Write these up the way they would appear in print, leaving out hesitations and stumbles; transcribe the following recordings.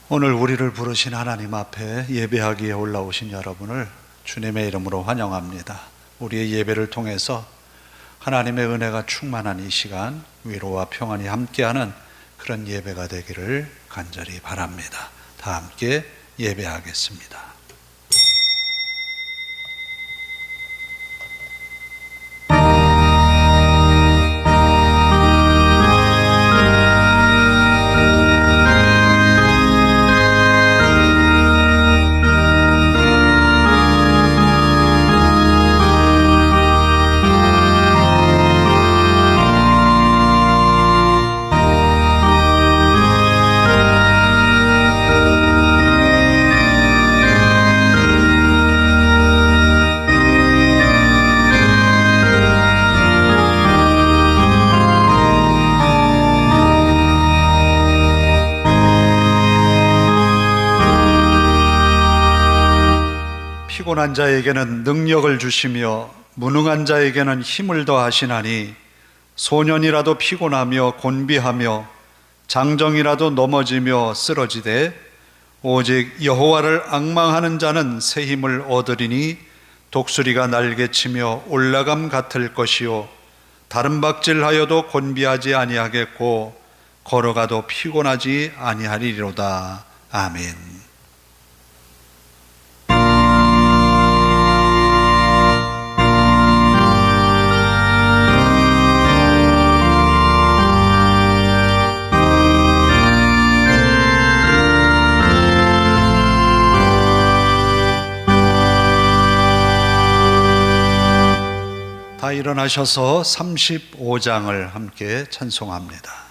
오늘 우리를 부르신 하나님 앞에 예배하기에 올라오신 여러분을 주님의 이름으로 환영합니다. 우리의 예배를 통해서 하나님의 은혜가 충만한 이 시간, 위로와 평안이 함께하는 그런 예배가 되기를 간절히 바랍니다. 다 함께 예배하겠습니다. 피곤한 자에게는 능력을 주시며 무능한 자에게는 힘을 더하시나니 소년이라도 피곤하며 곤비하며 장정이라도 넘어지며 쓰러지되 오직 여호와를 앙망하는 자는 새 힘을 얻으리니 독수리가 날개치며 올라감 같을 것이요 다른 박질하여도 곤비하지 아니하겠고 걸어가도 피곤하지 아니하리로다. 아멘. 다 일어나셔서 35장을 함께 찬송합니다.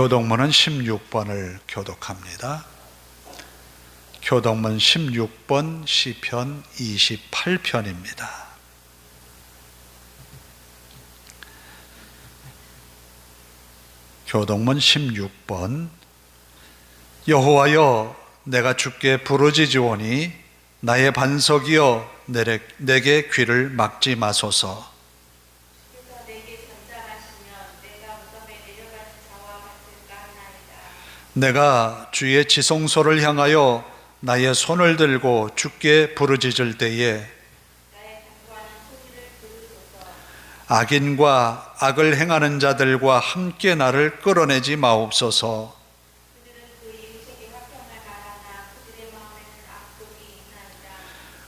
교독문은 16번을 교독합니다. 교동문 16번 시편 28편입니다. 교동문 16번. 여호와여, 내가 주께 부르짖으오니 나의 반석이여, 내게 귀를 막지 마소서. 내가 주의 지성소를 향하여 나의 손을 들고 주께 부르짖을 때에 악인과 악을 행하는 자들과 함께 나를 끌어내지 마옵소서.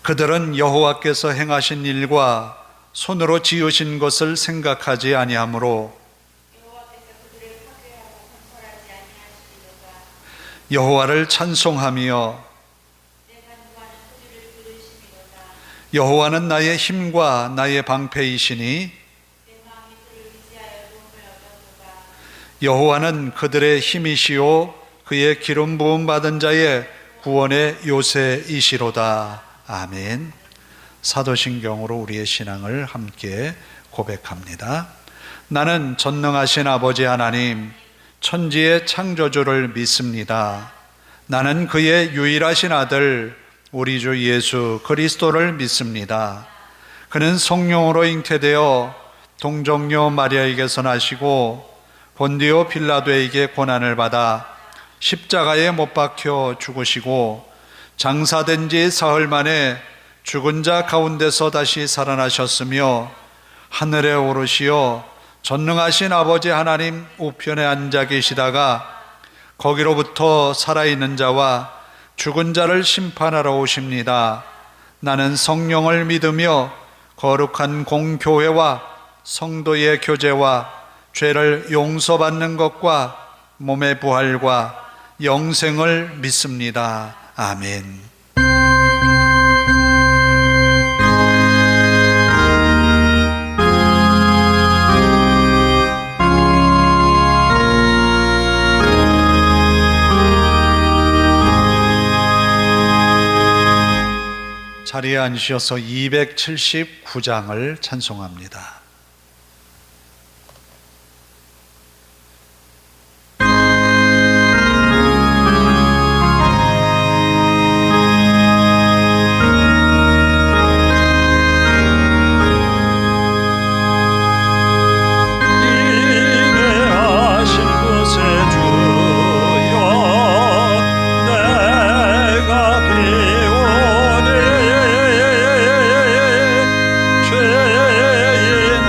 그들은 여호와께서 행하신 일과 손으로 지으신 것을 생각하지 아니하므로 여호와를 찬송하며 여호와는 나의 힘과 나의 방패이시니 여호와는 그들의 힘이시요 그의 기름 부음 받은 자의 구원의 요새이시로다. 아멘. 사도신경으로 우리의 신앙을 함께 고백합니다. 나는 전능하신 아버지 하나님, 천지의 창조주를 믿습니다. 나는 그의 유일하신 아들 우리 주 예수 그리스도를 믿습니다. 그는 성령으로 잉태되어 동정녀 마리아에게서 나시고 본디오 빌라도에게 고난을 받아 십자가에 못 박혀 죽으시고 장사된 지 사흘 만에 죽은 자 가운데서 다시 살아나셨으며 하늘에 오르시어 전능하신 아버지 하나님 우편에 앉아 계시다가 거기로부터 살아있는 자와 죽은 자를 심판하러 오십니다. 나는 성령을 믿으며 거룩한 공교회와 성도의 교제와 죄를 용서받는 것과 몸의 부활과 영생을 믿습니다. 아멘. 자리에 앉으셔서 279장을 찬송합니다. 죄인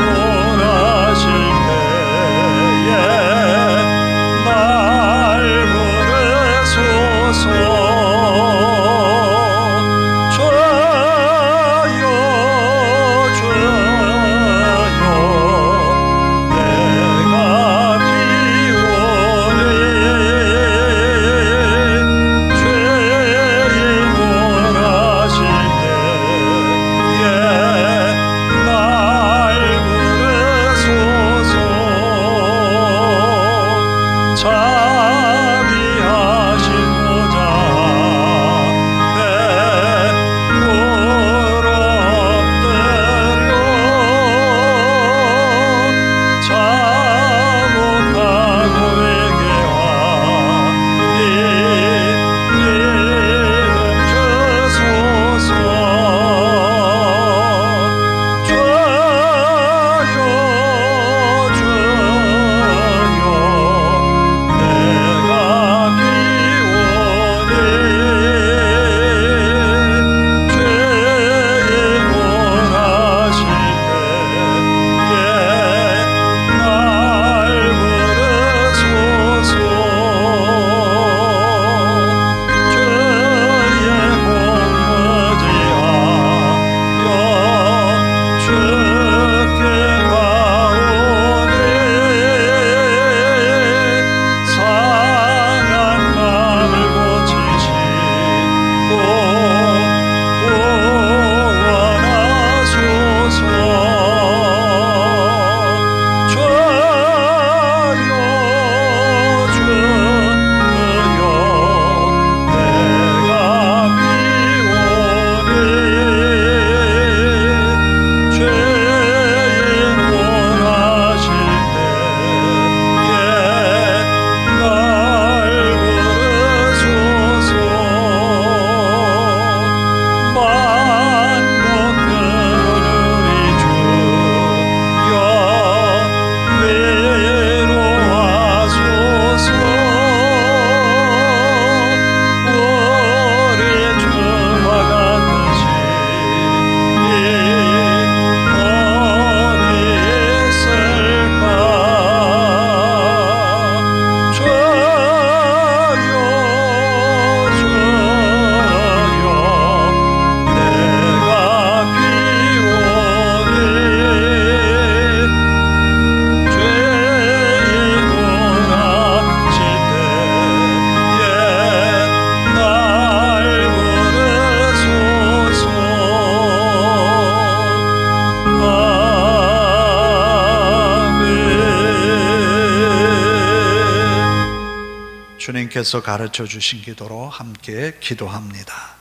예수님께서 가르쳐 주신 기도로 함께 기도합니다.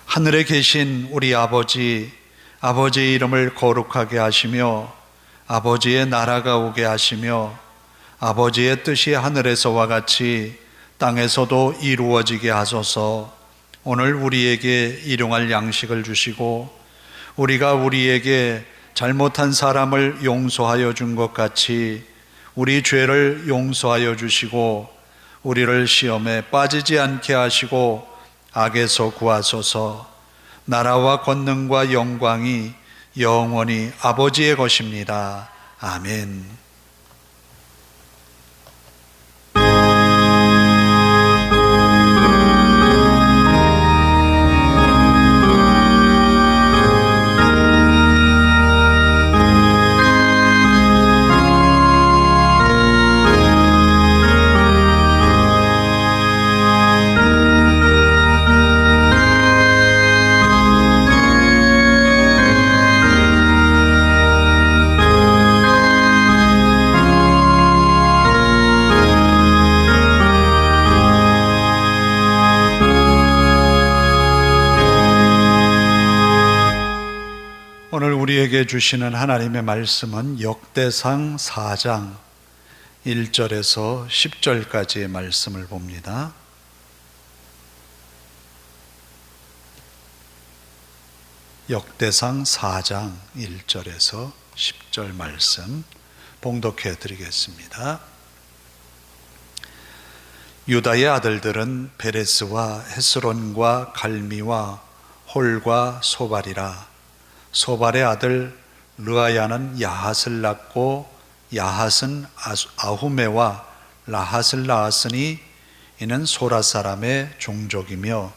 하늘에 계신 우리 아버지, 아버지의 이름을 거룩하게 하시며 아버지의 나라가 오게 하시며 아버지의 뜻이 하늘에서와 같이 땅에서도 이루어지게 하소서. 오늘 우리에게 일용할 양식을 주시고 우리가 우리에게 잘못한 사람을 용서하여 준 것 같이 우리 죄를 용서하여 주시고 우리를 시험에 빠지지 않게 하시고 악에서 구하소서. 나라와 권능과 영광이 영원히 아버지의 것입니다. 아멘. 오늘 우리에게 주시는 하나님의 말씀은 역대상 4장 1절에서 10절까지의 말씀을 봅니다. 역대상 4장 1절에서 10절 말씀 봉독해 드리겠습니다. 유다의 아들들은 베레스와 헤스론과 갈미와 홀과 소발이라. 소발의 아들 르아야는 야핫을 낳고 야핫은 아후메와 라핫을 낳았으니 이는 소라 사람의 종족이며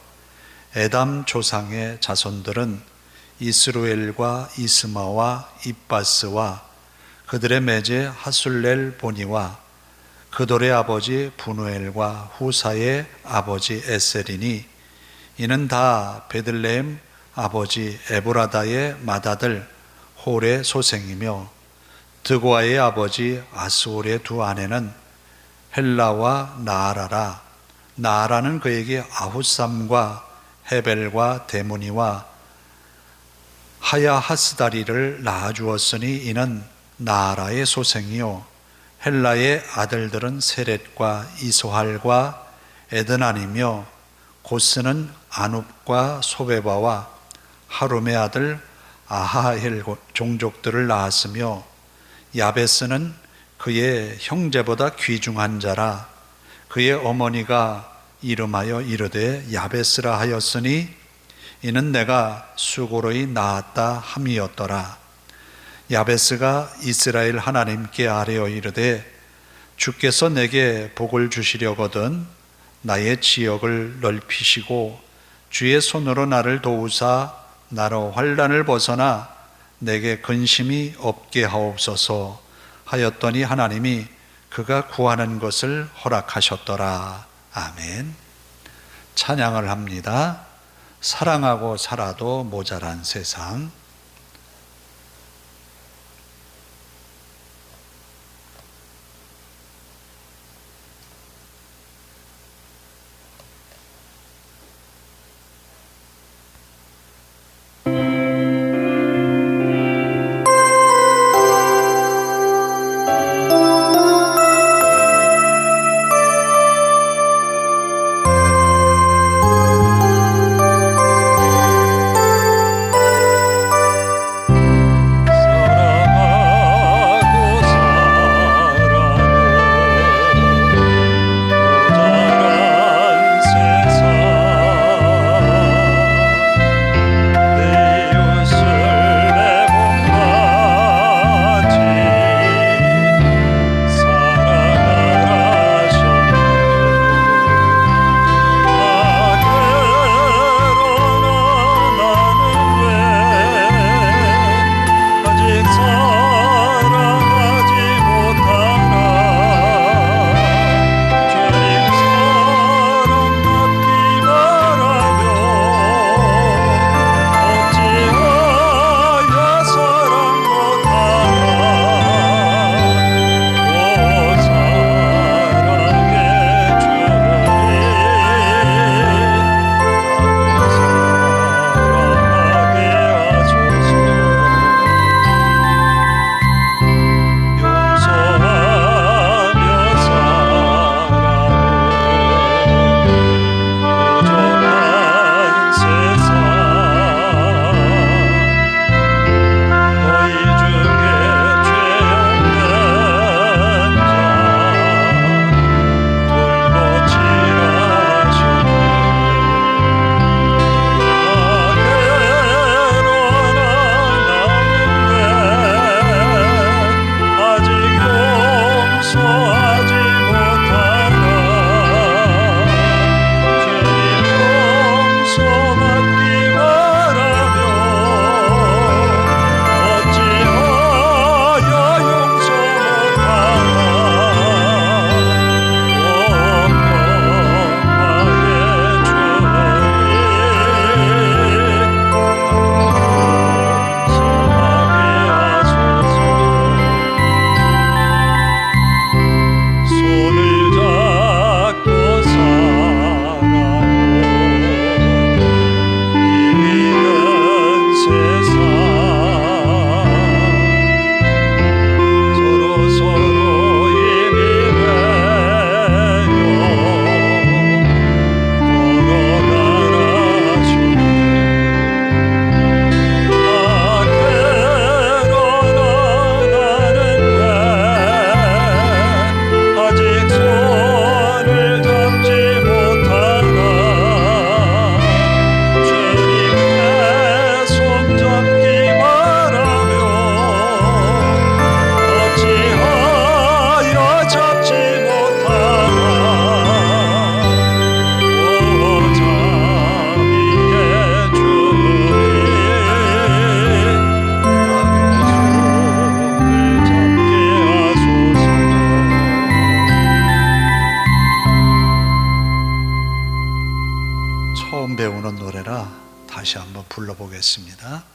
에담 조상의 자손들은 이스루엘과 이스마와 입바스와 그들의 매제 하술렐 보니와 그돌의 아버지 분우엘과 후사의 아버지 에셀이니 이는 다 베들레헴 아버지 에브라다의 맏아들 홀의 소생이며 드고아의 아버지 아스올의 두 아내는 헬라와 나아라라. 나아라는 그에게 아후삼과 헤벨과 데무니와 하야하스다리를 낳아주었으니 이는 나아라의 소생이요 헬라의 아들들은 세렛과 이소할과 에드난이며 고스는 아눕과 소베바와 하룸의 아들 아하헬 종족들을 낳았으며 야베스는 그의 형제보다 귀중한 자라. 그의 어머니가 이름하여 이르되 야베스라 하였으니 이는 내가 수고로이 낳았다 함이었더라. 야베스가 이스라엘 하나님께 아뢰어 이르되 주께서 내게 복을 주시려거든 나의 지역을 넓히시고 주의 손으로 나를 도우사 나로 환난을 벗어나 내게 근심이 없게 하옵소서 하였더니 하나님이 그가 구하는 것을 허락하셨더라. 아멘. 찬양을 합니다. 사랑하고 살아도 모자란 세상. 하겠습니다.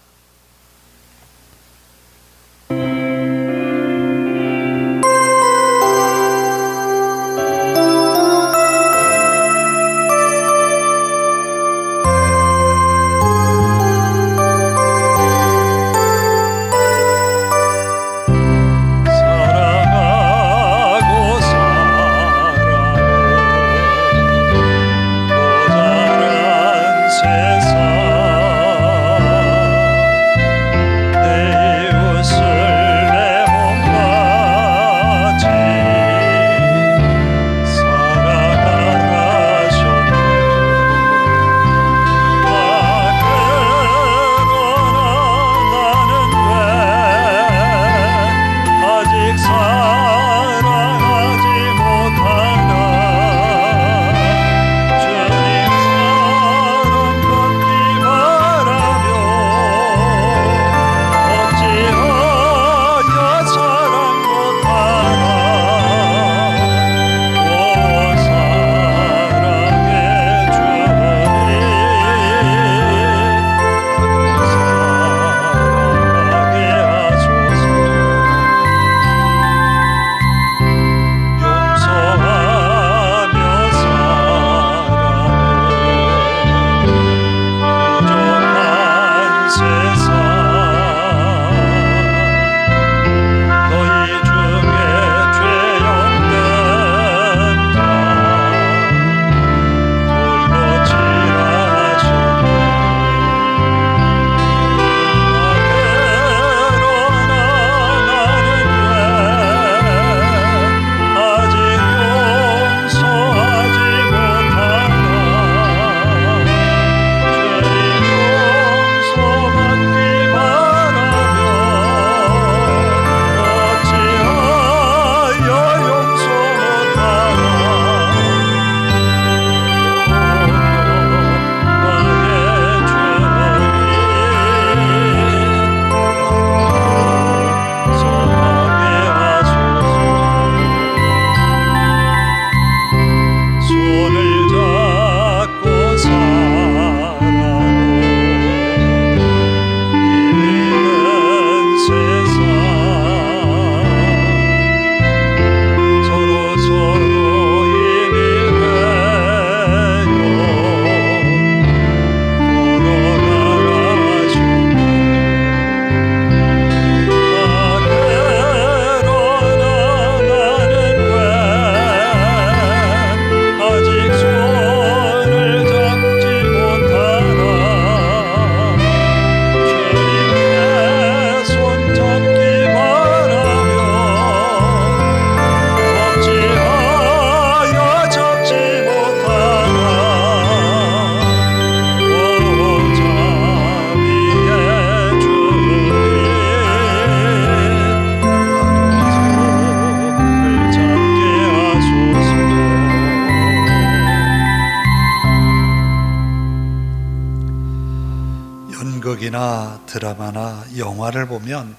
연극이나 드라마나 영화를 보면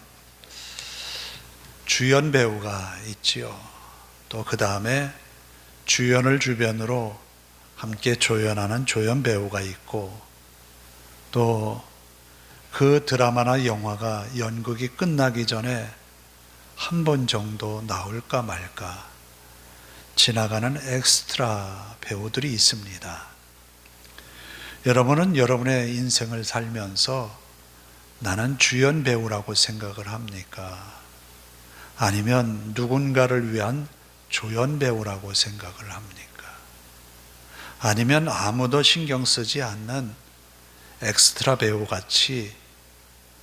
주연 배우가 있지요. 또 그 다음에 주연을 주변으로 함께 조연하는 조연 배우가 있고, 또 그 드라마나 영화가 연극이 끝나기 전에 한 번 정도 나올까 말까 지나가는 엑스트라 배우들이 있습니다. 여러분은 여러분의 인생을 살면서 나는 주연 배우라고 생각을 합니까? 아니면 누군가를 위한 조연 배우라고 생각을 합니까? 아니면 아무도 신경 쓰지 않는 엑스트라 배우같이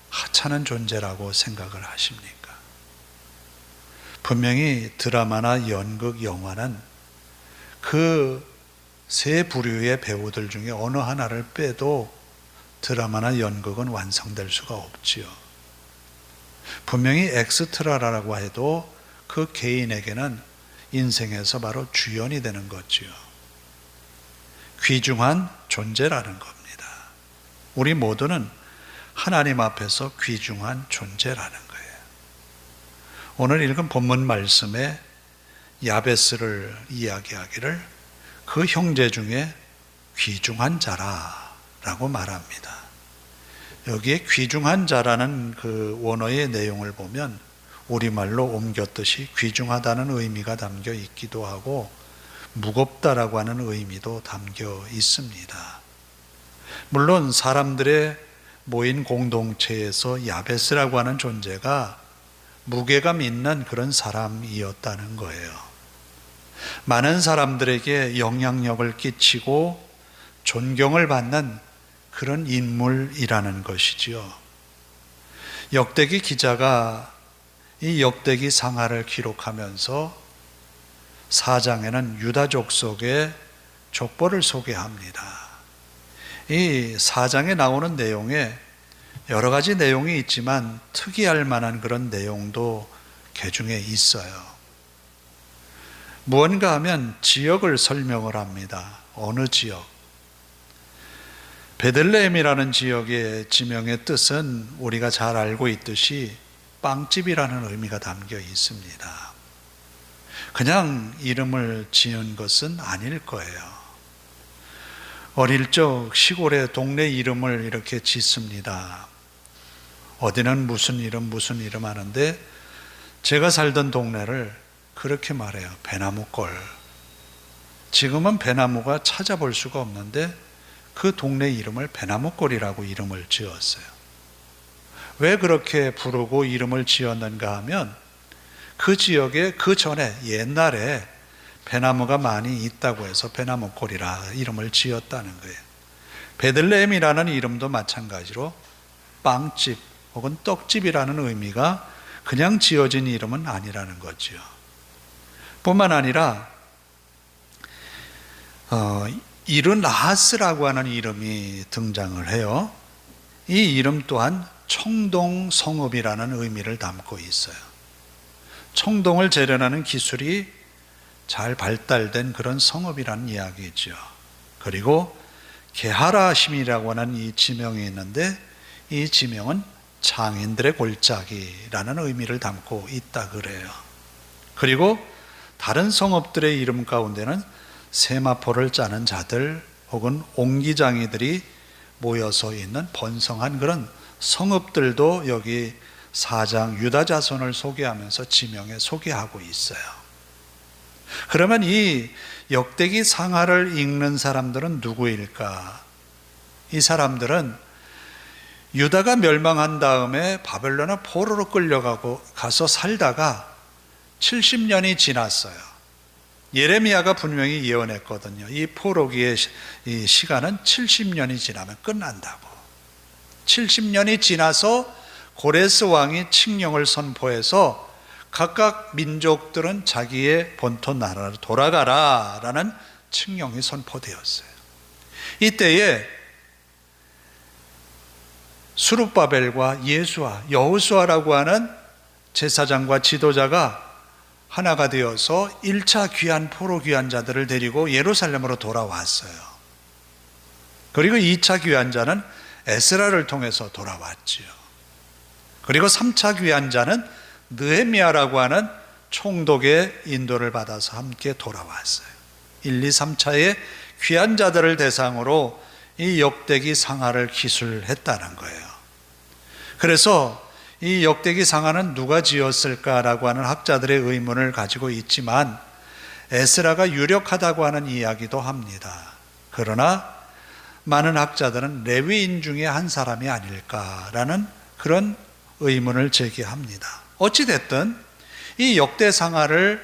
하찮은 존재라고 생각을 하십니까? 분명히 드라마나 연극, 영화는 그 세 부류의 배우들 중에 어느 하나를 빼도 드라마나 연극은 완성될 수가 없지요. 분명히 엑스트라라고 해도 그 개인에게는 인생에서 바로 주연이 되는 거지요. 귀중한 존재라는 겁니다. 우리 모두는 하나님 앞에서 귀중한 존재라는 거예요. 오늘 읽은 본문 말씀에 야베스를 이야기하기를 그 형제 중에 귀중한 자라라고 말합니다. 여기에 귀중한 자라는 그 원어의 내용을 보면 우리말로 옮겼듯이 귀중하다는 의미가 담겨 있기도 하고 무겁다라고 하는 의미도 담겨 있습니다. 물론 사람들의 모인 공동체에서 야베스라고 하는 존재가 무게감 있는 그런 사람이었다는 거예요. 많은 사람들에게 영향력을 끼치고 존경을 받는 그런 인물이라는 것이지요. 역대기 기자가 이 역대기 상하를 기록하면서 4장에는 유다 족속의 족보를 소개합니다. 이 4장에 나오는 내용에 여러 가지 내용이 있지만 특이할 만한 그런 내용도 개중에 있어요. 무언가 하면 지역을 설명을 합니다. 어느 지역? 베들레헴이라는 지역의 지명의 뜻은 우리가 잘 알고 있듯이 빵집이라는 의미가 담겨 있습니다. 그냥 이름을 지은 것은 아닐 거예요. 어릴 적 시골의 동네 이름을 이렇게 짓습니다. 어디는 무슨 이름 하는데 제가 살던 동네를 그렇게 말해요. 배나무골. 지금은 배나무가 찾아볼 수가 없는데 그 동네 이름을 배나무골이라고 이름을 지었어요. 왜 그렇게 부르고 이름을 지었는가 하면 그 지역에 그 전에 옛날에 배나무가 많이 있다고 해서 배나무골이라 이름을 지었다는 거예요. 베들레헴이라는 이름도 마찬가지로 빵집 혹은 떡집이라는 의미가 그냥 지어진 이름은 아니라는 거죠. 뿐만 아니라 이르나하스라고 하는 이름이 등장을 해요. 이 이름 또한 청동 성읍이라는 의미를 담고 있어요. 청동을 재련하는 기술이 잘 발달된 그런 성읍이라는 이야기죠. 그리고 게하라심이라고 하는 이 지명이 있는데 이 지명은 장인들의 골짜기라는 의미를 담고 있다 그래요. 그리고 다른 성읍들의 이름 가운데는 세마포를 짜는 자들 혹은 옹기장이들이 모여서 있는 번성한 그런 성읍들도 여기 4장 유다 자손을 소개하면서 지명에 소개하고 있어요. 그러면 이 역대기 상하를 읽는 사람들은 누구일까? 이 사람들은 유다가 멸망한 다음에 바벨론의 포로로 끌려가고 가서 살다가 70년이 지났어요. 예레미야가 분명히 예언했거든요. 이 포로기의 이 시간은 70년이 지나면 끝난다고. 70년이 지나서 고레스 왕이 칙령을 선포해서 각각 민족들은 자기의 본토 나라로 돌아가라 라는 칙령이 선포되었어요. 이때에 스룹바벨과 예수아, 여호수아라고 하는 제사장과 지도자가 하나가 되어서 1차 귀환 포로 귀환자들을 데리고 예루살렘으로 돌아왔어요. 그리고 2차 귀환자는 에스라를 통해서 돌아왔지요. 그리고 3차 귀환자는 느헤미야라고 하는 총독의 인도를 받아서 함께 돌아왔어요. 1, 2, 3차의 귀환자들을 대상으로 이 역대기 상하를 기술했다는 거예요. 그래서 이 역대기 상하는 누가 지었을까라고 하는 학자들의 의문을 가지고 있지만 에스라가 유력하다고 하는 이야기도 합니다. 그러나 많은 학자들은 레위인 중에 한 사람이 아닐까라는 그런 의문을 제기합니다. 어찌됐든 이 역대 상하를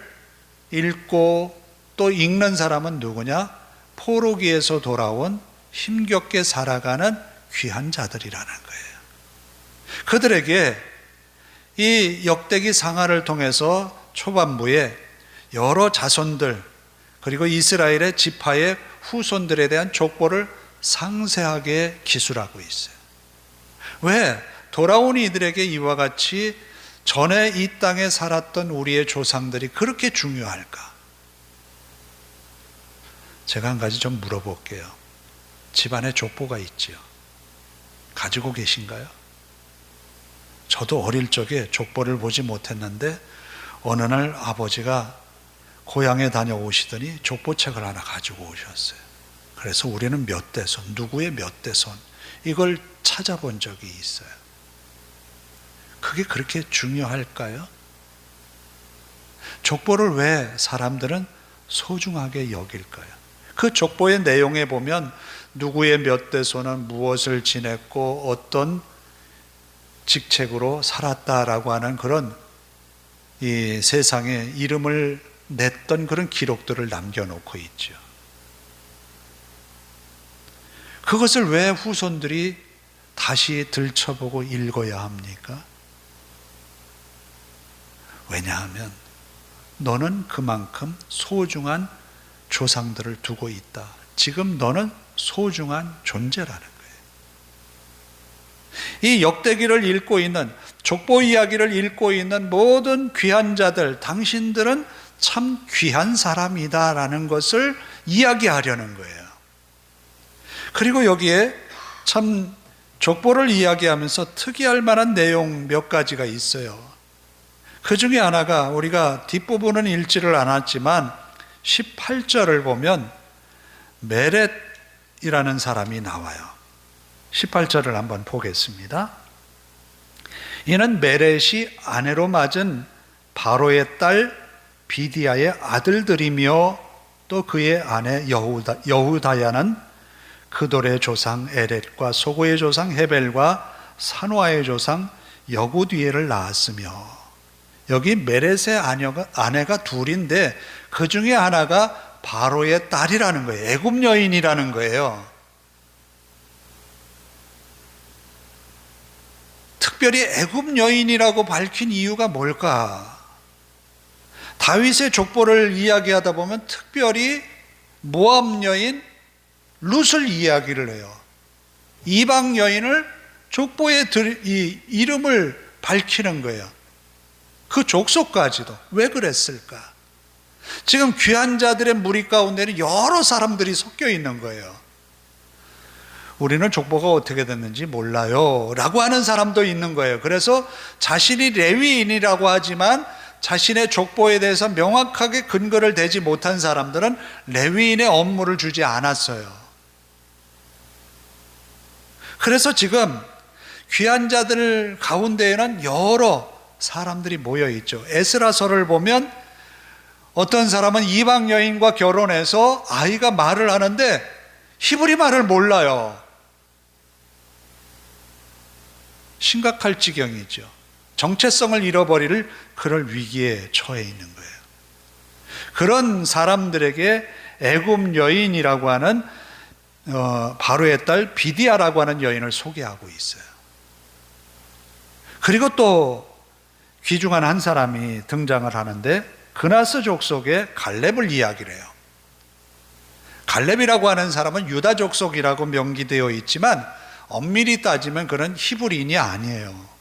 읽고 또 읽는 사람은 누구냐? 포로기에서 돌아온 힘겹게 살아가는 귀한 자들이라는 거예요. 그들에게 이 역대기 상하를 통해서 초반부에 여러 자손들 그리고 이스라엘의 지파의 후손들에 대한 족보를 상세하게 기술하고 있어요. 왜? 돌아온 이들에게 이와 같이 전에 이 땅에 살았던 우리의 조상들이 그렇게 중요할까? 제가 한 가지 좀 물어볼게요. 집안에 족보가 있지요. 가지고 계신가요? 저도 어릴 적에 족보를 보지 못했는데 어느 날 아버지가 고향에 다녀오시더니 족보책을 하나 가지고 오셨어요. 그래서 우리는 몇 대손, 누구의 몇 대손 이걸 찾아본 적이 있어요. 그게 그렇게 중요할까요? 족보를 왜 사람들은 소중하게 여길까요? 그 족보의 내용에 보면 누구의 몇 대손은 무엇을 지냈고 어떤 직책으로 살았다라고 하는 그런 이 세상에 이름을 냈던 그런 기록들을 남겨놓고 있죠. 그것을 왜 후손들이 다시 들춰보고 읽어야 합니까? 왜냐하면 너는 그만큼 소중한 조상들을 두고 있다. 지금 너는 소중한 존재라는 거예요. 이 역대기를 읽고 있는, 족보 이야기를 읽고 있는 모든 귀한 자들, 당신들은 참 귀한 사람이다라는 것을 이야기하려는 거예요. 그리고 여기에 참 족보를 이야기하면서 특이할 만한 내용 몇 가지가 있어요. 그 중에 하나가 우리가 뒷부분은 읽지를 않았지만 18절을 보면 메렛이라는 사람이 나와요. 18절을 한번 보겠습니다. 이는 메렛이 아내로 맞은 바로의 딸 비디아의 아들들이며 또 그의 아내 여후다야는 그돌의 조상 에렛과 소고의 조상 헤벨과 산화의 조상 여구디엘을 낳았으며, 여기 메렛의 아내가 둘인데 그 중에 하나가 바로의 딸이라는 거예요. 애굽 여인이라는 거예요. 특별히 애굽 여인이라고 밝힌 이유가 뭘까? 다윗의 족보를 이야기하다 보면 특별히 모압 여인 룻을 이야기를 해요. 이방 여인을 족보에 이름을 밝히는 거예요. 그 족속까지도. 왜 그랬을까? 지금 귀한 자들의 무리 가운데는 여러 사람들이 섞여 있는 거예요. 우리는 족보가 어떻게 됐는지 몰라요 라고 하는 사람도 있는 거예요. 그래서 자신이 레위인이라고 하지만 자신의 족보에 대해서 명확하게 근거를 대지 못한 사람들은 레위인의 업무를 주지 않았어요. 그래서 지금 귀한 자들 가운데에는 여러 사람들이 모여 있죠. 에스라서를 보면 어떤 사람은 이방 여인과 결혼해서 아이가 말을 하는데 히브리 말을 몰라요. 심각할 지경이죠. 정체성을 잃어버릴 그럴 위기에 처해 있는 거예요. 그런 사람들에게 애굽 여인이라고 하는 바로의 딸 비디아라고 하는 여인을 소개하고 있어요. 그리고 또 귀중한 한 사람이 등장을 하는데 그나스 족속의 갈렙을 이야기를 해요. 갈렙이라고 하는 사람은 유다 족속이라고 명기되어 있지만 엄밀히 따지면 그는 히브리인이 아니에요.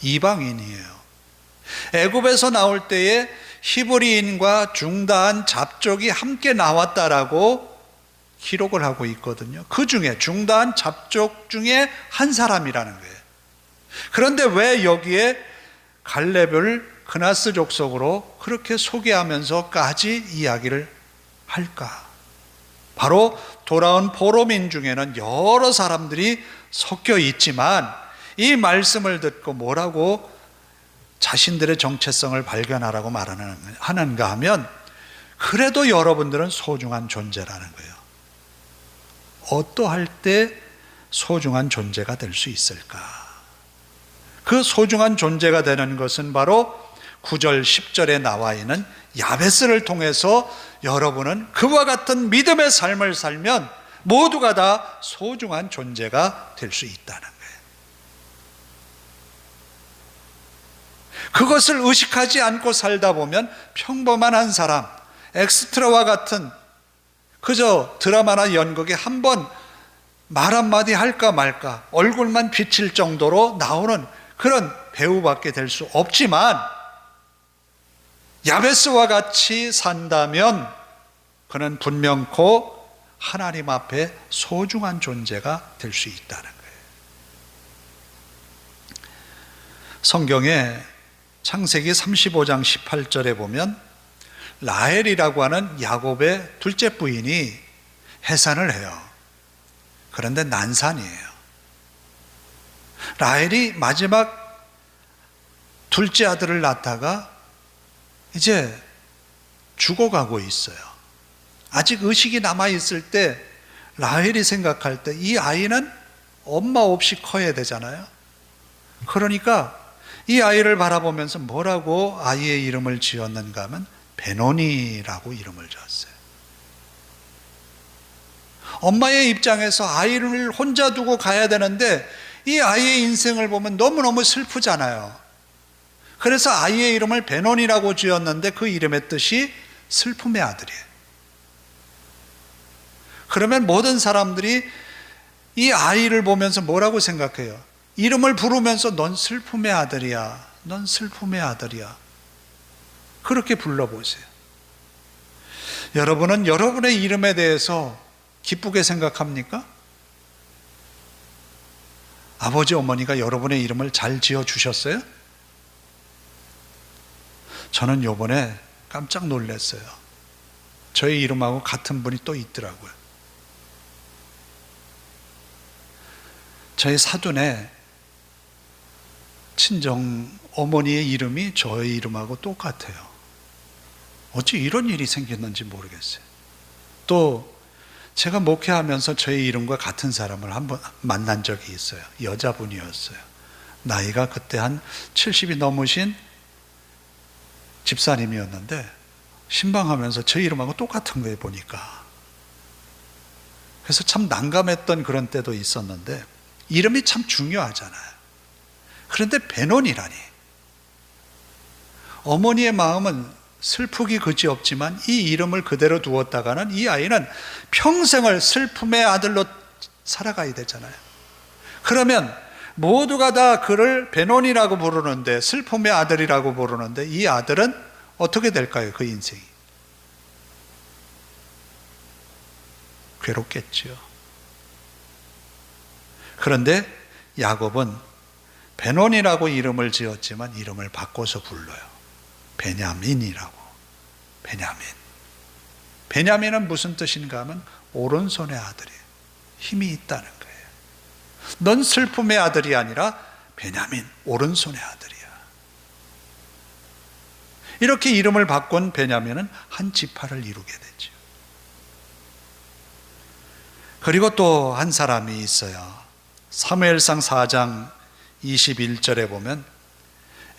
이방인이에요. 애굽에서 나올 때에 히브리인과 중다한 잡족이 함께 나왔다라고 기록을 하고 있거든요. 그 중에 중다한 잡족 중에 한 사람이라는 거예요. 그런데 왜 여기에 갈렙을 그나스 족속으로 그렇게 소개하면서까지 이야기를 할까? 바로 돌아온 포로민 중에는 여러 사람들이 섞여 있지만 이 말씀을 듣고 뭐라고 자신들의 정체성을 발견하라고 하는가 하면 그래도 여러분들은 소중한 존재라는 거예요. 어떠할 때 소중한 존재가 될 수 있을까? 그 소중한 존재가 되는 것은 바로 9절 10절에 나와 있는 야베스를 통해서 여러분은 그와 같은 믿음의 삶을 살면 모두가 다 소중한 존재가 될 수 있다는 거예요. 그것을 의식하지 않고 살다 보면 평범한 한 사람, 엑스트라와 같은 그저 드라마나 연극에 한 번 말 한마디 할까 말까 얼굴만 비칠 정도로 나오는 그런 배우밖에 될 수 없지만 야베스와 같이 산다면 그는 분명코 하나님 앞에 소중한 존재가 될 수 있다는 거예요. 성경에 창세기 35장 18절에 보면 라헬이라고 하는 야곱의 둘째 부인이 해산을 해요. 그런데 난산이에요. 라헬이 마지막 둘째 아들을 낳다가 이제 죽어가고 있어요. 아직 의식이 남아있을 때 라헬이 생각할 때 이 아이는 엄마 없이 커야 되잖아요. 그러니까 이 아이를 바라보면서 뭐라고 아이의 이름을 지었는가 하면 베노니라고 이름을 지었어요. 엄마의 입장에서 아이를 혼자 두고 가야 되는데 이 아이의 인생을 보면 너무너무 슬프잖아요. 그래서 아이의 이름을 베논이라고 지었는데 그 이름의 뜻이 슬픔의 아들이에요. 그러면 모든 사람들이 이 아이를 보면서 뭐라고 생각해요? 이름을 부르면서 넌 슬픔의 아들이야. 넌 슬픔의 아들이야. 그렇게 불러보세요. 여러분은 여러분의 이름에 대해서 기쁘게 생각합니까? 아버지, 어머니가 여러분의 이름을 잘 지어주셨어요? 저는 요번에 깜짝 놀랐어요. 저희 이름하고 같은 분이 또 있더라고요. 저희 사돈의 친정 어머니의 이름이 저의 이름하고 똑같아요. 어찌 이런 일이 생겼는지 모르겠어요. 또 제가 목회하면서 저의 이름과 같은 사람을 한번 만난 적이 있어요. 여자분이었어요. 나이가 그때 한 70이 넘으신 집사님이었는데 신방하면서 제 이름하고 똑같은 거예요, 보니까. 그래서 참 난감했던 그런 때도 있었는데 이름이 참 중요하잖아요. 그런데 베논이라니. 어머니의 마음은 슬프기 그지없지만 이 이름을 그대로 두었다가는 이 아이는 평생을 슬픔의 아들로 살아가야 되잖아요. 그러면 모두가 다 그를 베논이라고 부르는데, 슬픔의 아들이라고 부르는데 이 아들은 어떻게 될까요? 그 인생이 괴롭겠죠. 그런데 야곱은 베논이라고 이름을 지었지만 이름을 바꿔서 불러요. 베냐민이라고. 베냐민. 베냐민은 무슨 뜻인가 하면 오른손의 아들이에요. 힘이 있다는 거예요. 넌 슬픔의 아들이 아니라 베냐민, 오른손의 아들이야. 이렇게 이름을 바꾼 베냐민은 한 지파를 이루게 되죠. 그리고 또 한 사람이 있어요. 사무엘상 4장 21절에 보면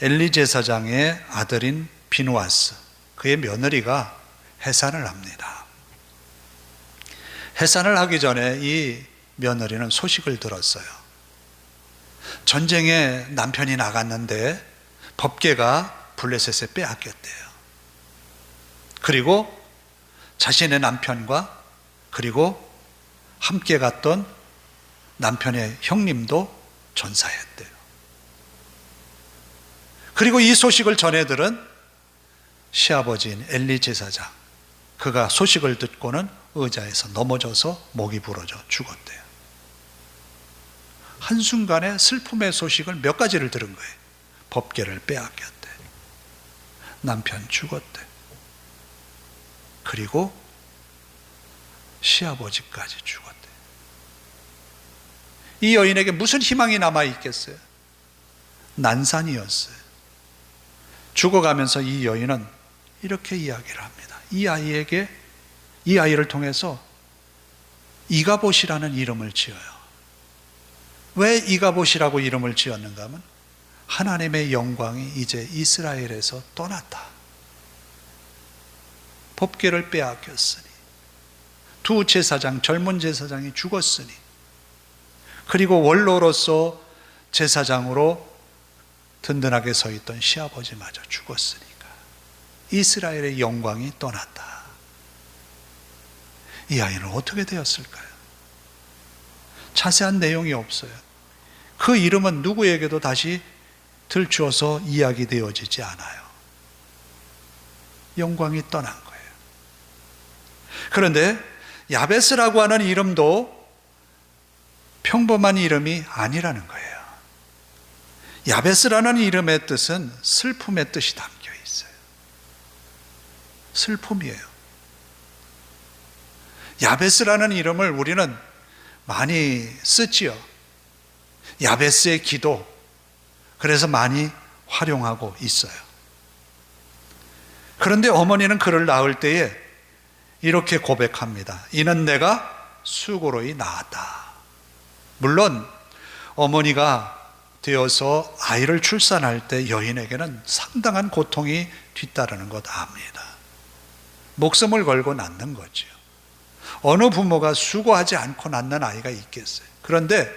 엘리 제사장의 아들인 비누아스, 그의 며느리가 해산을 합니다. 해산을 하기 전에 이 며느리는 소식을 들었어요. 전쟁에 남편이 나갔는데 법궤가 블레셋에 빼앗겼대요. 그리고 자신의 남편과 그리고 함께 갔던 남편의 형님도 전사했대요. 그리고 이 소식을 전해 들은 시아버지인 엘리 제사장, 그가 소식을 듣고는 의자에서 넘어져서 목이 부러져 죽었대요. 한순간에 슬픔의 소식을 몇 가지를 들은 거예요. 법궤를 빼앗겼대, 남편 죽었대, 그리고 시아버지까지 죽었대. 이 여인에게 무슨 희망이 남아있겠어요? 난산이었어요. 죽어가면서 이 여인은 이렇게 이야기를 합니다. 이 아이를 통해서 이가봇이라는 이름을 지어요. 왜 이가봇이라고 이름을 지었는가 하면 하나님의 영광이 이제 이스라엘에서 떠났다. 법궤를 빼앗겼으니, 두 제사장, 젊은 제사장이 죽었으니, 그리고 원로로서 제사장으로 든든하게 서 있던 시아버지마저 죽었으니까 이스라엘의 영광이 떠났다. 이 아이는 어떻게 되었을까요? 자세한 내용이 없어요. 그 이름은 누구에게도 다시 들추어서 이야기되어지지 않아요. 영광이 떠난 거예요. 그런데 야베스라고 하는 이름도 평범한 이름이 아니라는 거예요. 야베스라는 이름의 뜻은 슬픔의 뜻이 담겨 있어요. 슬픔이에요. 야베스라는 이름을 우리는 많이 쓰지요. 야베스의 기도, 그래서 많이 활용하고 있어요. 그런데 어머니는 그를 낳을 때에 이렇게 고백합니다. 이는 내가 수고로이 낳았다. 물론 어머니가 되어서 아이를 출산할 때 여인에게는 상당한 고통이 뒤따르는 것 압니다. 목숨을 걸고 낳는 거죠. 어느 부모가 수고하지 않고 낳는 아이가 있겠어요. 그런데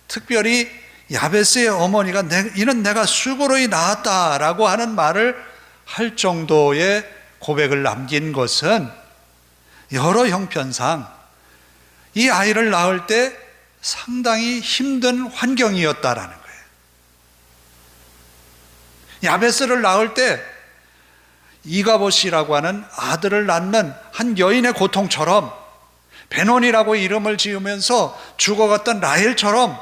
특별히 야베스의 어머니가 이는 내가 수고로이 낳았다라고 하는 말을 할 정도의 고백을 남긴 것은 여러 형편상 이 아이를 낳을 때 상당히 힘든 환경이었다라는 거예요. 야베스를 낳을 때 이가봇이라고 하는 아들을 낳는 한 여인의 고통처럼, 베논이라고 이름을 지으면서 죽어갔던 라헬처럼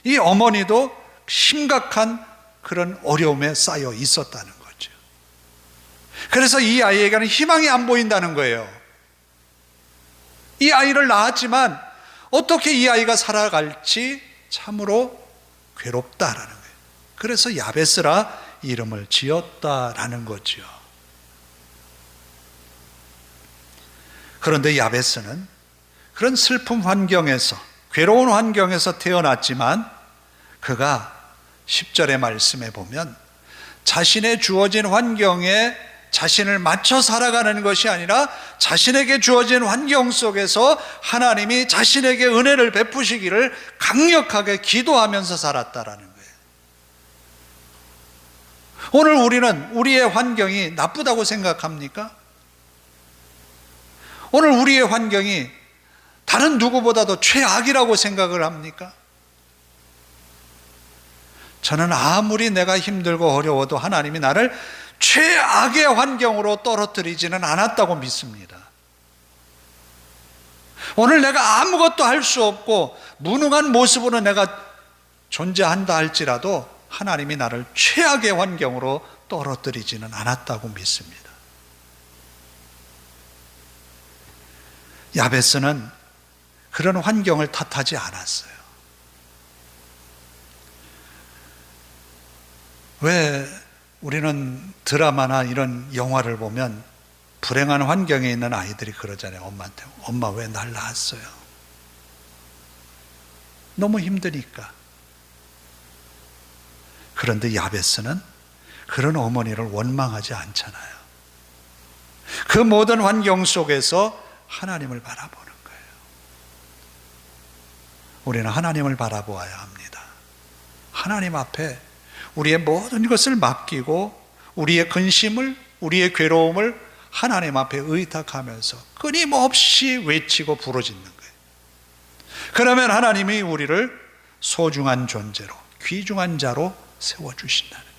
이 어머니도 심각한 그런 어려움에 쌓여 있었다는 거죠. 그래서 이 아이에게는 희망이 안 보인다는 거예요. 이 아이를 낳았지만 어떻게 이 아이가 살아갈지 참으로 괴롭다라는 거예요. 그래서 야베스라 이름을 지었다라는 거죠. 그런데 야베스는 그런 슬픔 환경에서, 괴로운 환경에서 태어났지만 그가 10절의 말씀에 보면 자신의 주어진 환경에 자신을 맞춰 살아가는 것이 아니라 자신에게 주어진 환경 속에서 하나님이 자신에게 은혜를 베푸시기를 강력하게 기도하면서 살았다라는 거예요. 오늘 우리는 우리의 환경이 나쁘다고 생각합니까? 오늘 우리의 환경이 다른 누구보다도 최악이라고 생각을 합니까? 저는 아무리 내가 힘들고 어려워도 하나님이 나를 최악의 환경으로 떨어뜨리지는 않았다고 믿습니다. 오늘 내가 아무것도 할 수 없고 무능한 모습으로 내가 존재한다 할지라도 하나님이 나를 최악의 환경으로 떨어뜨리지는 않았다고 믿습니다. 야베스는 그런 환경을 탓하지 않았어요. 왜 우리는 드라마나 이런 영화를 보면 불행한 환경에 있는 아이들이 그러잖아요. 엄마한테, 엄마 왜 날 낳았어요? 너무 힘드니까. 그런데 야베스는 그런 어머니를 원망하지 않잖아요. 그 모든 환경 속에서 하나님을 바라보는 거예요. 우리는 하나님을 바라보아야 합니다. 하나님 앞에 우리의 모든 것을 맡기고 우리의 근심을, 우리의 괴로움을 하나님 앞에 의탁하면서 끊임없이 외치고 부르짖는 거예요. 그러면 하나님이 우리를 소중한 존재로, 귀중한 자로 세워주신다는 거예요.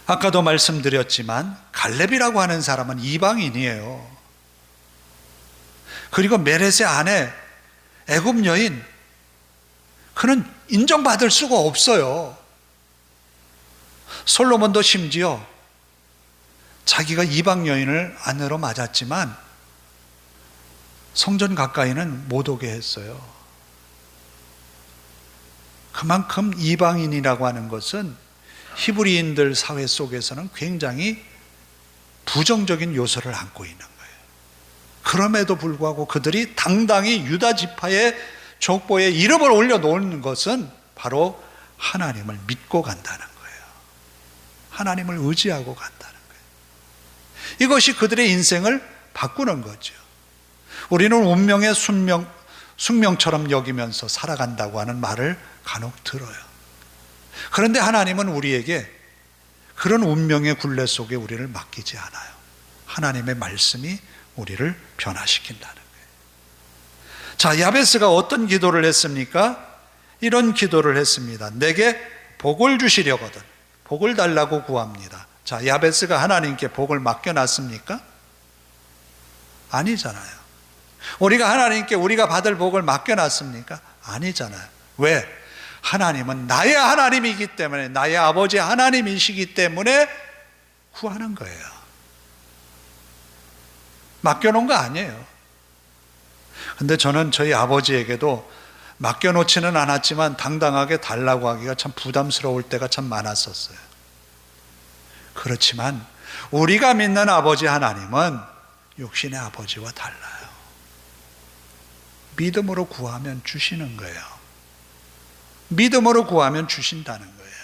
아까도 말씀드렸지만 갈렙이라고 하는 사람은 이방인이에요. 그리고 메렛의 아내 애굽 여인, 그는 인정받을 수가 없어요. 솔로몬도 심지어 자기가 이방 여인을 아내로 맞았지만 성전 가까이는 못 오게 했어요. 그만큼 이방인이라고 하는 것은 히브리인들 사회 속에서는 굉장히 부정적인 요소를 안고 있는 거예요. 그럼에도 불구하고 그들이 당당히 유다 지파의 족보에 이름을 올려놓는 것은 바로 하나님을 믿고 간다는 거예요. 하나님을 의지하고 간다는 거예요. 이것이 그들의 인생을 바꾸는 거죠. 우리는 운명의 숙명처럼 여기면서 살아간다고 하는 말을 간혹 들어요. 그런데 하나님은 우리에게 그런 운명의 굴레 속에 우리를 맡기지 않아요. 하나님의 말씀이 우리를 변화시킨다는 거예요. 자, 야베스가 어떤 기도를 했습니까? 이런 기도를 했습니다. 내게 복을 주시려거든 복을 달라고 구합니다. 자, 야베스가 하나님께 복을 맡겨놨습니까? 아니잖아요. 우리가 하나님께 우리가 받을 복을 맡겨놨습니까? 아니잖아요. 왜? 하나님은 나의 하나님이기 때문에, 나의 아버지 하나님이시기 때문에 구하는 거예요. 맡겨놓은 거 아니에요. 근데 저는 저희 아버지에게도 맡겨놓지는 않았지만 당당하게 달라고 하기가 참 부담스러울 때가 참 많았었어요. 그렇지만 우리가 믿는 아버지 하나님은 육신의 아버지와 달라요. 믿음으로 구하면 주시는 거예요. 믿음으로 구하면 주신다는 거예요.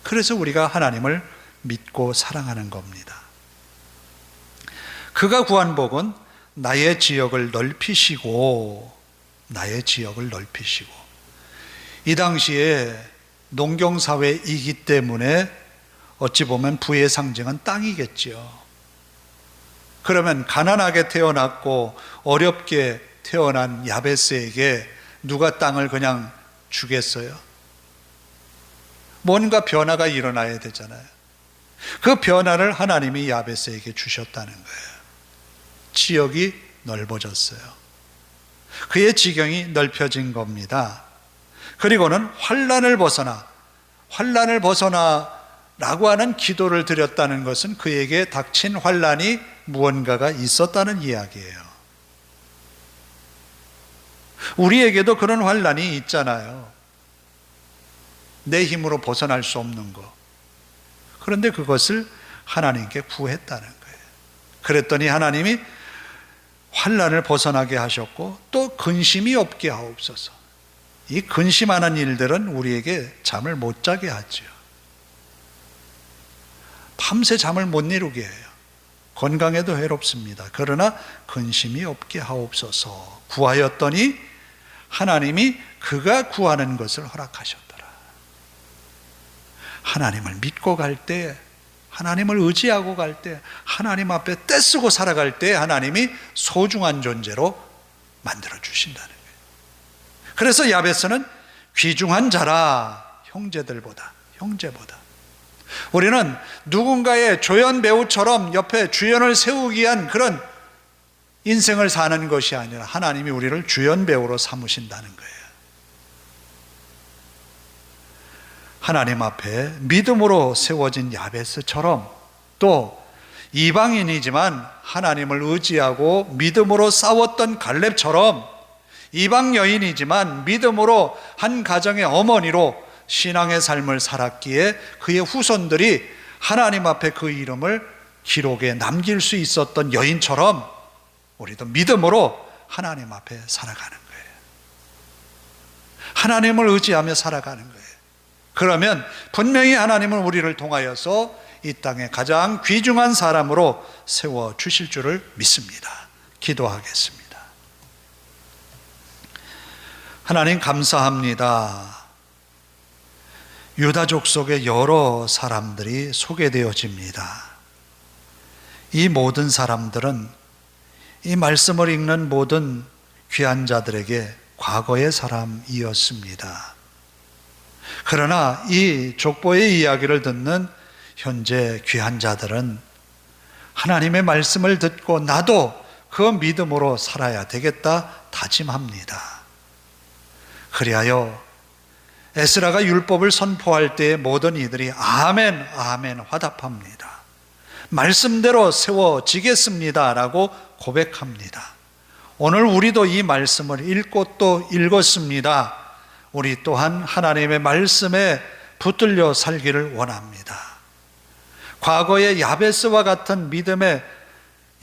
그래서 우리가 하나님을 믿고 사랑하는 겁니다. 그가 구한 복은 나의 지역을 넓히시고, 이 당시에 농경사회이기 때문에 어찌 보면 부의 상징은 땅이겠지요. 그러면 가난하게 태어났고 어렵게 태어난 야베스에게 누가 땅을 그냥 주겠어요? 뭔가 변화가 일어나야 되잖아요. 그 변화를 하나님이 야베스에게 주셨다는 거예요. 지역이 넓어졌어요. 그의 지경이 넓혀진 겁니다. 그리고는 환난을 벗어나라고 하는 기도를 드렸다는 것은 그에게 닥친 환난이 무언가가 있었다는 이야기예요. 우리에게도 그런 환난이 있잖아요. 내 힘으로 벗어날 수 없는 거. 그런데 그것을 하나님께 구했다는 거예요. 그랬더니 하나님이 환난을 벗어나게 하셨고 또 근심이 없게 하옵소서. 이 근심하는 일들은 우리에게 잠을 못 자게 하죠. 밤새 잠을 못 이루게 해요. 건강에도 해롭습니다. 그러나 근심이 없게 하옵소서. 구하였더니 하나님이 그가 구하는 것을 허락하셨더라. 하나님을 믿고 갈 때, 하나님을 의지하고 갈 때, 하나님 앞에 떼쓰고 살아갈 때 하나님이 소중한 존재로 만들어 주신다는 거예요. 그래서 야베스는 귀중한 자라, 형제보다. 우리는 누군가의 조연 배우처럼 옆에 주연을 세우기 위한 그런 인생을 사는 것이 아니라 하나님이 우리를 주연 배우로 삼으신다는 거예요. 하나님 앞에 믿음으로 세워진 야베스처럼, 또 이방인이지만 하나님을 의지하고 믿음으로 싸웠던 갈렙처럼, 이방 여인이지만 믿음으로 한 가정의 어머니로 신앙의 삶을 살았기에 그의 후손들이 하나님 앞에 그 이름을 기록에 남길 수 있었던 여인처럼 우리도 믿음으로 하나님 앞에 살아가는 거예요. 하나님을 의지하며 살아가는 거예요. 그러면 분명히 하나님은 우리를 통하여서 이 땅에 가장 귀중한 사람으로 세워주실 줄을 믿습니다. 기도하겠습니다. 하나님 감사합니다. 유다족 속에 여러 사람들이 소개되어집니다. 이 모든 사람들은 이 말씀을 읽는 모든 귀한 자들에게 과거의 사람이었습니다. 그러나 이 족보의 이야기를 듣는 현재 귀한 자들은 하나님의 말씀을 듣고 나도 그 믿음으로 살아야 되겠다 다짐합니다. 그리하여 에스라가 율법을 선포할 때에 모든 이들이 아멘, 아멘 화답합니다. 말씀대로 세워지겠습니다 라고 고백합니다. 오늘 우리도 이 말씀을 읽고 또 읽었습니다. 우리 또한 하나님의 말씀에 붙들려 살기를 원합니다. 과거의 야베스와 같은 믿음의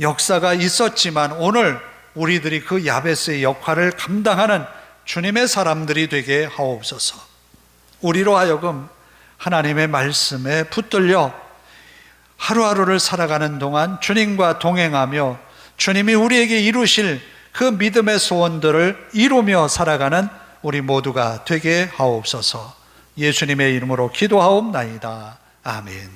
역사가 있었지만 오늘 우리들이 그 야베스의 역할을 감당하는 주님의 사람들이 되게 하옵소서. 우리로 하여금 하나님의 말씀에 붙들려 하루하루를 살아가는 동안 주님과 동행하며 주님이 우리에게 이루실 그 믿음의 소원들을 이루며 살아가는 우리 모두가 되게 하옵소서. 예수님의 이름으로 기도하옵나이다. 아멘.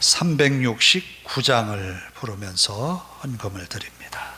369장을 부르면서 헌금을 드립니다.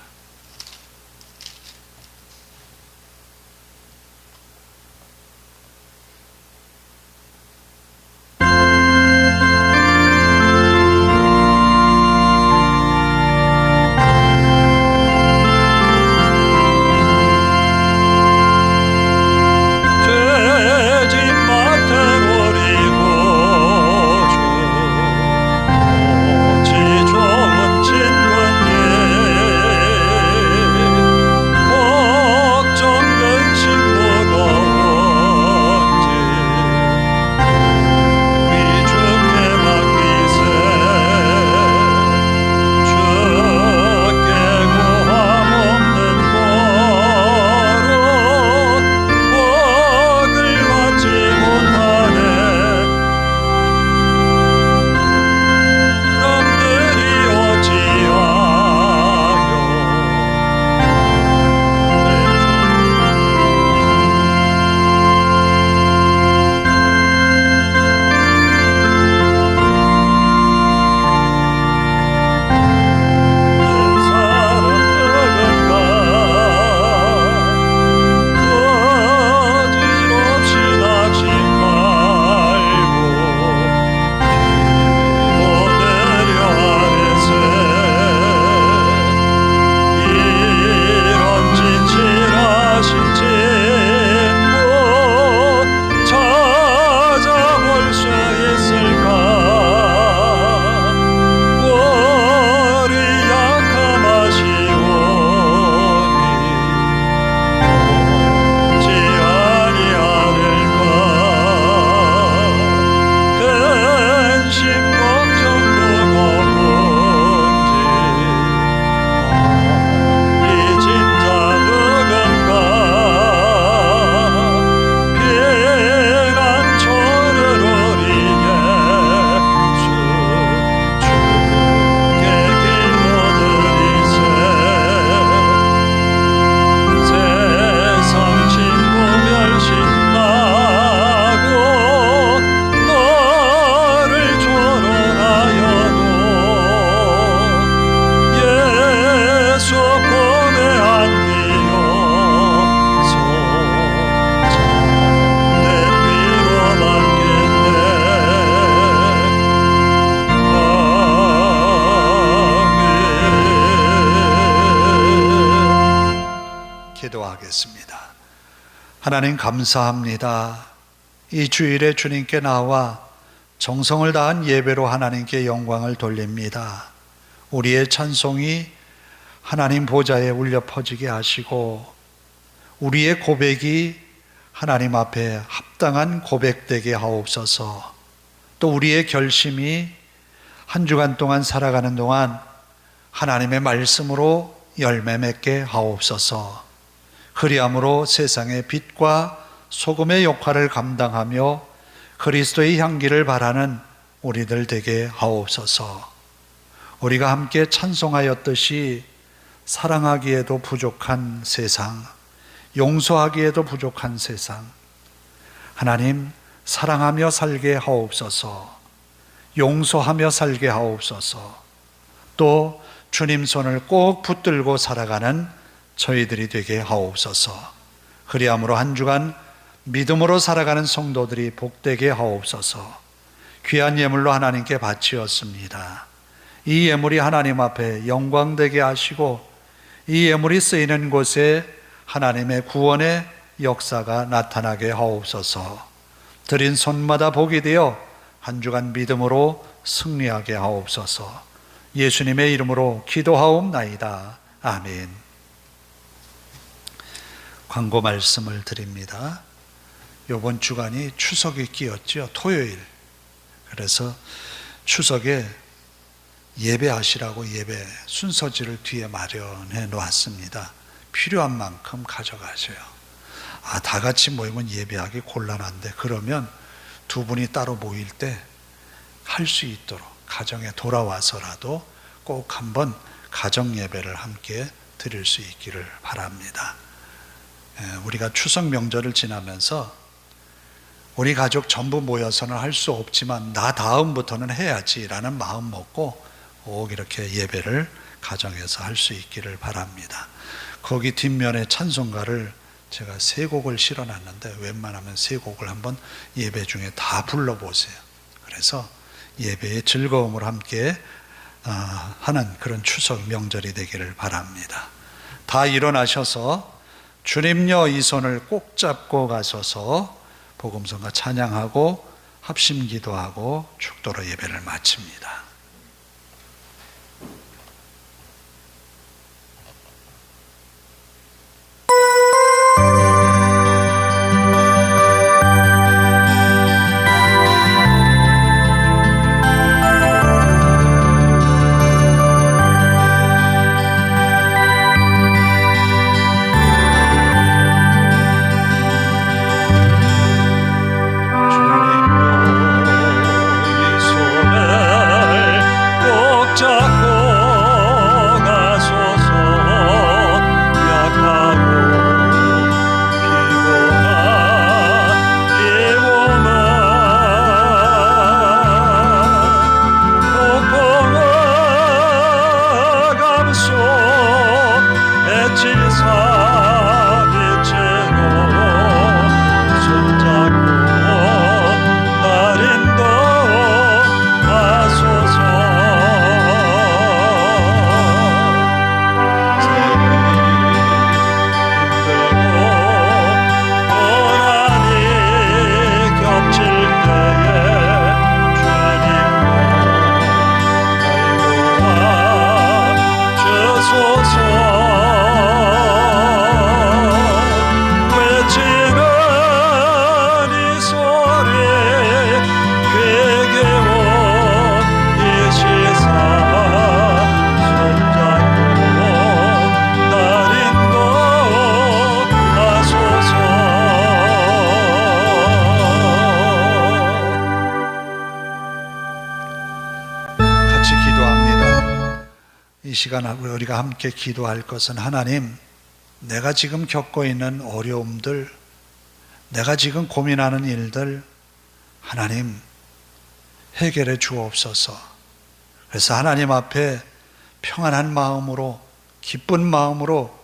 지종은 기도하겠습니다. 하나님 감사합니다. 이 주일에 주님께 나와 정성을 다한 예배로 하나님께 영광을 돌립니다. 우리의 찬송이 하나님 보좌에 울려 퍼지게 하시고 우리의 고백이 하나님 앞에 합당한 고백되게 하옵소서. 또 우리의 결심이 한 주간 동안 살아가는 동안 하나님의 말씀으로 열매 맺게 하옵소서. 그리함으로 세상의 빛과 소금의 역할을 감당하며 그리스도의 향기를 바라는 우리들 되게 하옵소서. 우리가 함께 찬송하였듯이 사랑하기에도 부족한 세상, 용서하기에도 부족한 세상, 하나님 사랑하며 살게 하옵소서. 용서하며 살게 하옵소서. 또 주님 손을 꼭 붙들고 살아가는 저희들이 되게 하옵소서. 그리함으로 한 주간 믿음으로 살아가는 성도들이 복되게 하옵소서. 귀한 예물로 하나님께 바치었습니다. 이 예물이 하나님 앞에 영광되게 하시고 이 예물이 쓰이는 곳에 하나님의 구원의 역사가 나타나게 하옵소서. 드린 손마다 복이 되어 한 주간 믿음으로 승리하게 하옵소서. 예수님의 이름으로 기도하옵나이다. 아멘. 광고 말씀을 드립니다. 이번 주간이 추석이 끼었죠. 토요일. 그래서 추석에 예배하시라고 예배 순서지를 뒤에 마련해 놓았습니다. 필요한 만큼 가져가세요. 다 같이 모이면 예배하기 곤란한데 그러면 두 분이 따로 모일 때 할 수 있도록 가정에 돌아와서라도 꼭 한번 가정 예배를 함께 드릴 수 있기를 바랍니다. 우리가 추석 명절을 지나면서 우리 가족 전부 모여서는 할 수 없지만 나 다음부터는 해야지라는 마음 먹고 꼭 이렇게 예배를 가정에서 할 수 있기를 바랍니다. 거기 뒷면에 찬송가를 제가 3곡을 실어놨는데 웬만하면 3곡을 한번 예배 중에 다 불러보세요. 그래서 예배의 즐거움을 함께 하는 그런 추석 명절이 되기를 바랍니다. 다 일어나셔서 주님여 이 손을 꼭 잡고 가셔서 복음성가 찬양하고 합심 기도하고 축도로 예배를 마칩니다. 이 시간 우리가 함께 기도할 것은 하나님, 내가 지금 겪고 있는 어려움들, 내가 지금 고민하는 일들 하나님 해결해 주옵소서. 그래서 하나님 앞에 평안한 마음으로 기쁜 마음으로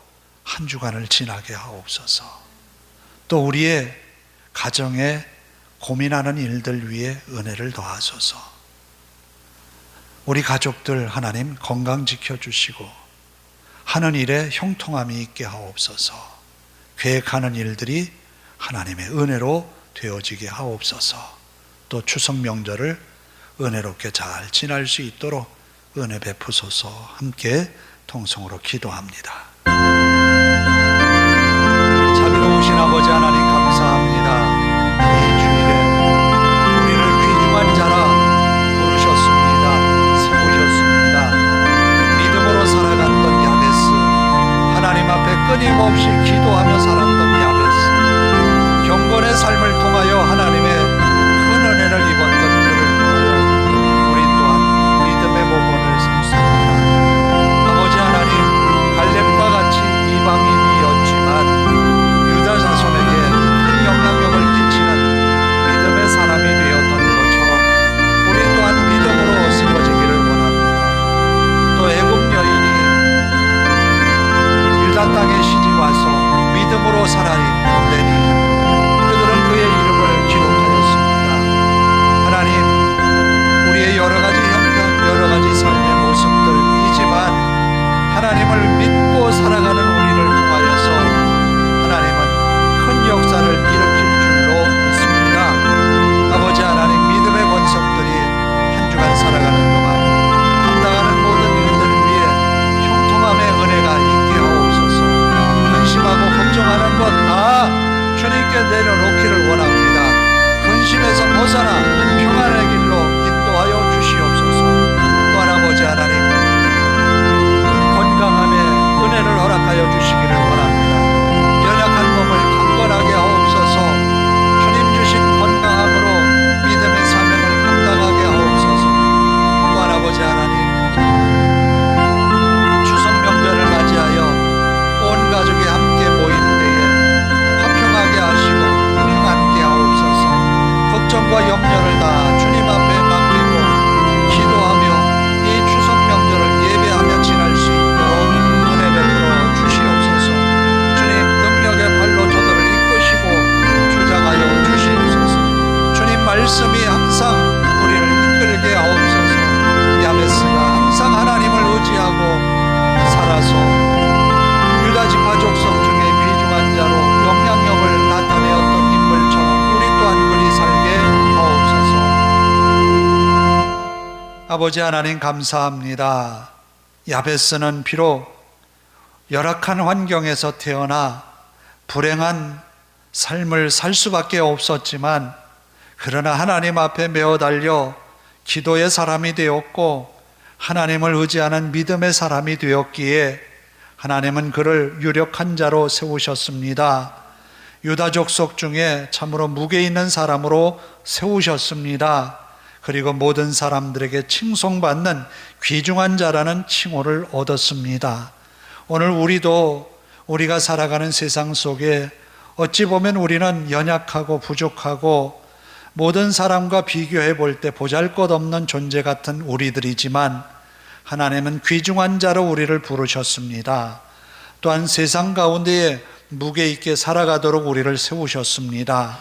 한 주간을 지나게 하옵소서. 또 우리의 가정에 고민하는 일들 위에 은혜를 더하소서. 우리 가족들 하나님 건강 지켜주시고 하는 일에 형통함이 있게 하옵소서. 계획하는 일들이 하나님의 은혜로 되어지게 하옵소서. 또 추석 명절을 은혜롭게 잘 지날 수 있도록 은혜 베푸소서. 함께 통성으로 기도합니다. 자비로우신 아버지 하나님 감사합니다. 이 주일에 우리를 귀중한 자라 부르셨습니다. 세우셨습니다. 믿음으로 살아갔던 야베스, 하나님 앞에 끊임없이 기도하며 살았던 야베스, 경건의 삶을 통하여 하나님의 큰 은혜를 입었던 그를 통하여 우리 또한 믿음의 모범을 삼습니다. 아버지 하나님, 갈렙과 같이 이방인이었지만 유다 자손에게 큰 영향력을 끼치는 믿음의 사람이 되었던 것처럼 우리 또한 믿음으로 세워지기를 원합니다. 또 애굽 여인이 유다 땅에 시집 와서 믿음으로 살아내니 그들은 그의 이름을 기록하였습니다. 하나님, 우리의 여러 가지 형편, 여러 가지 삶의 모습들이지만 하나님을 믿고 살아가는 우리를 통하여서 하나님은 큰 역사를 일으킬 줄로 믿습니다. 아버지 하나님, 믿음의 권속들이 한 주간 살아가는 동안 감당하는 모든 일들 위에 형통함의 은혜가 있게 하옵소서. 근심하고 걱정하는 것 다 주님께 내려놓기를 원합니다. 근심에서 벗어나 평안의 길로 인도하여 주시옵소서. 또한 아버지 하나님, 건강함의 은혜를 허락하여 주시기를 원합니다. 연약한 몸을 강건하게 하옵소서. 주님 주신 건강함으로 믿음의 사명을 감당하게 하옵소서. 또한 아버지 하나님, 추석 명절을 맞이하여 온 가족이 함께 모일 때에 화평하게 하시고 평안케 하옵소서. 걱정과 염려를 다 주님 앞에 맡기고 기도하며 이 추석 명절을 예배하며 지날 수 있도록 은혜 베풀어 주시옵소서. 주님, 능력의 발로 저들을 이끄시고 주장하여 주시옵소서. 주님 말씀이 항상 우리를 이끌게 하옵소서. 야베스가 항상 하나님을 의지하고 살아서 유다 지파 족속 중에 귀중한 자로 영향력을 나타내었던 인물처럼 우리 또한 그리 살게 하옵소서. 아버지 하나님 감사합니다. 야베스는 비록 열악한 환경에서 태어나 불행한 삶을 살 수밖에 없었지만 그러나 하나님 앞에 메어 달려 기도의 사람이 되었고 하나님을 의지하는 믿음의 사람이 되었기에 하나님은 그를 유력한 자로 세우셨습니다. 유다 족속 중에 참으로 무게 있는 사람으로 세우셨습니다. 그리고 모든 사람들에게 칭송받는 귀중한 자라는 칭호를 얻었습니다. 오늘 우리도 우리가 살아가는 세상 속에 어찌 보면 우리는 연약하고 부족하고 모든 사람과 비교해 볼 때 보잘것없는 존재 같은 우리들이지만 하나님은 귀중한 자로 우리를 부르셨습니다. 또한 세상 가운데에 무게 있게 살아가도록 우리를 세우셨습니다.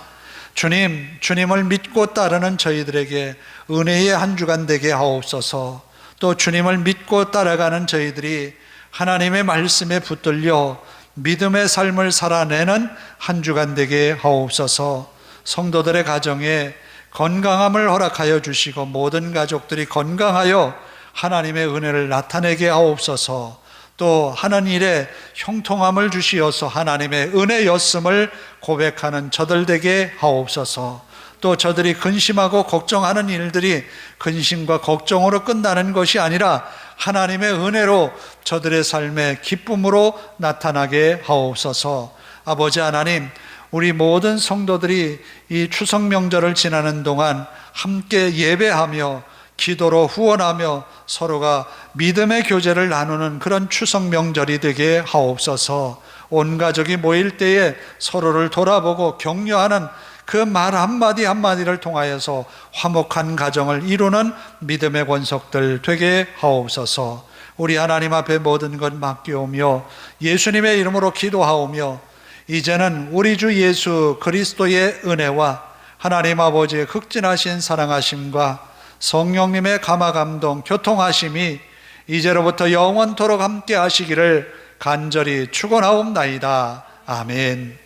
주님을 믿고 따르는 저희들에게 은혜의 한 주간 되게 하옵소서. 또 주님을 믿고 따라가는 저희들이 하나님의 말씀에 붙들려 믿음의 삶을 살아내는 한 주간 되게 하옵소서. 성도들의 가정에 건강함을 허락하여 주시고 모든 가족들이 건강하여 하나님의 은혜를 나타내게 하옵소서. 또 하는 일에 형통함을 주시어서 하나님의 은혜였음을 고백하는 저들 되게 하옵소서. 또 저들이 근심하고 걱정하는 일들이 근심과 걱정으로 끝나는 것이 아니라 하나님의 은혜로 저들의 삶의 기쁨으로 나타나게 하옵소서. 아버지 하나님, 우리 모든 성도들이 이 추석 명절을 지나는 동안 함께 예배하며 기도로 후원하며 서로가 믿음의 교제를 나누는 그런 추석 명절이 되게 하옵소서. 온 가족이 모일 때에 서로를 돌아보고 격려하는 그 말 한마디 한마디를 통하여서 화목한 가정을 이루는 믿음의 권속들 되게 하옵소서. 우리 하나님 앞에 모든 것 맡겨오며 예수님의 이름으로 기도하오며 이제는 우리 주 예수 그리스도의 은혜와 하나님 아버지의 극진하신 사랑하심과 성령님의 감화감동 교통하심이 이제로부터 영원토록 함께 하시기를 간절히 축원하옵나이다. 아멘.